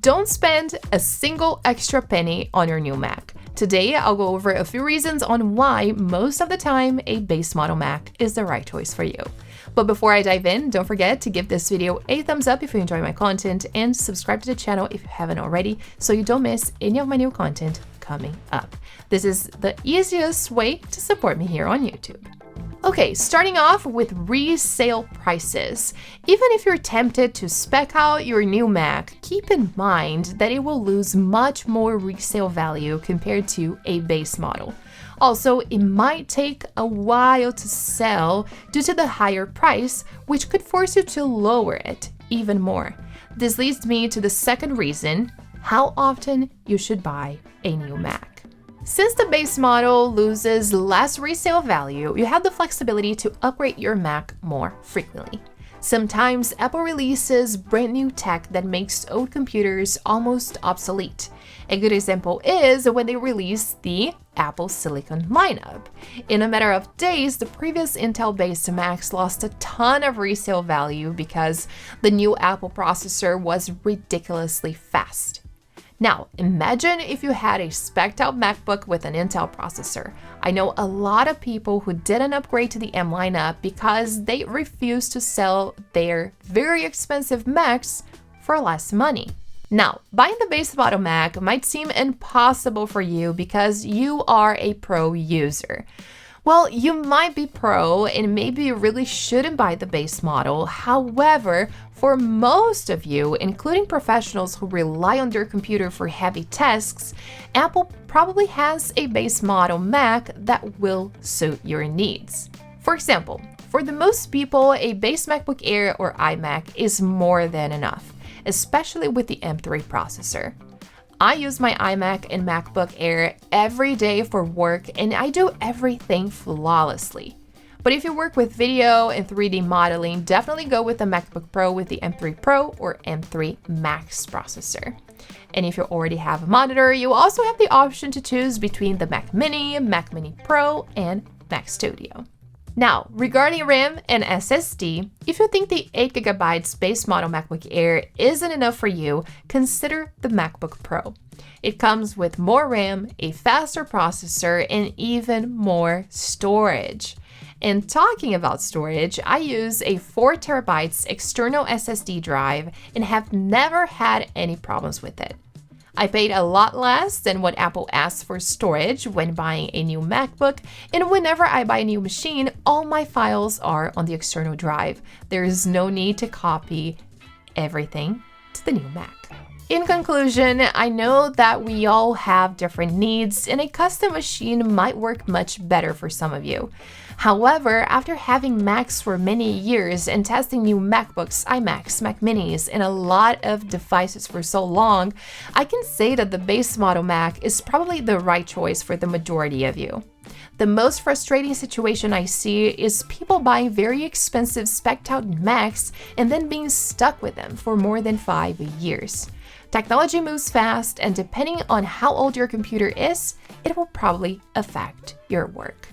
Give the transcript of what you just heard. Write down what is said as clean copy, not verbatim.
Don't spend a single extra penny on your new Mac. Today, I'll go over a few reasons on why most of the time a base model Mac is the right choice for you. But before I dive in, don't forget to give this video a thumbs up if you enjoy my content and subscribe to the channel if you haven't already so you don't miss any of my new content coming up. This is the easiest way to support me here on YouTube. Okay, starting off with resale prices. Even if you're tempted to spec out your new Mac, keep in mind that it will lose much more resale value compared to a base model. Also, it might take a while to sell due to the higher price, which could force you to lower it even more. This leads me to the second reason, how often you should buy a new Mac. Since the base model loses less resale value, you have the flexibility to upgrade your Mac more frequently. Sometimes Apple releases brand new tech that makes old computers almost obsolete. A good example is when they released the Apple Silicon lineup. In a matter of days, the previous Intel-based Macs lost a ton of resale value because the new Apple processor was ridiculously fast. Now, imagine if you had a spec'd out MacBook with an Intel processor. I know a lot of people who didn't upgrade to the M lineup because they refused to sell their very expensive Macs for less money. Now, buying the base model Mac might seem impossible for you because you are a pro user. Well, you might be pro and maybe you really shouldn't buy the base model. However, for most of you, including professionals who rely on their computer for heavy tasks, Apple probably has a base model Mac that will suit your needs. For example, for the most people, a base MacBook Air or iMac is more than enough, especially with the M3 processor. I use my iMac and MacBook Air every day for work, and I do everything flawlessly. But if you work with video and 3D modeling, definitely go with the MacBook Pro with the M3 Pro or M3 Max processor. And if you already have a monitor, you also have the option to choose between the Mac Mini, Mac Mini Pro, and Mac Studio. Now, regarding RAM and SSD, if you think the 8GB base model MacBook Air isn't enough for you, consider the MacBook Pro. It comes with more RAM, a faster processor, and even more storage. And talking about storage, I use a 4TB external SSD drive and have never had any problems with it. I paid a lot less than what Apple asks for storage when buying a new MacBook, and whenever I buy a new machine, all my files are on the external drive. There is no need to copy everything to the new Mac. In conclusion, I know that we all have different needs, and a custom machine might work much better for some of you. However, after having Macs for many years and testing new MacBooks, iMacs, Mac Minis, and a lot of devices for so long, I can say that the base model Mac is probably the right choice for the majority of you. The most frustrating situation I see is people buying very expensive spec'd out Macs and then being stuck with them for more than 5 years. Technology moves fast, and depending on how old your computer is, it will probably affect your work.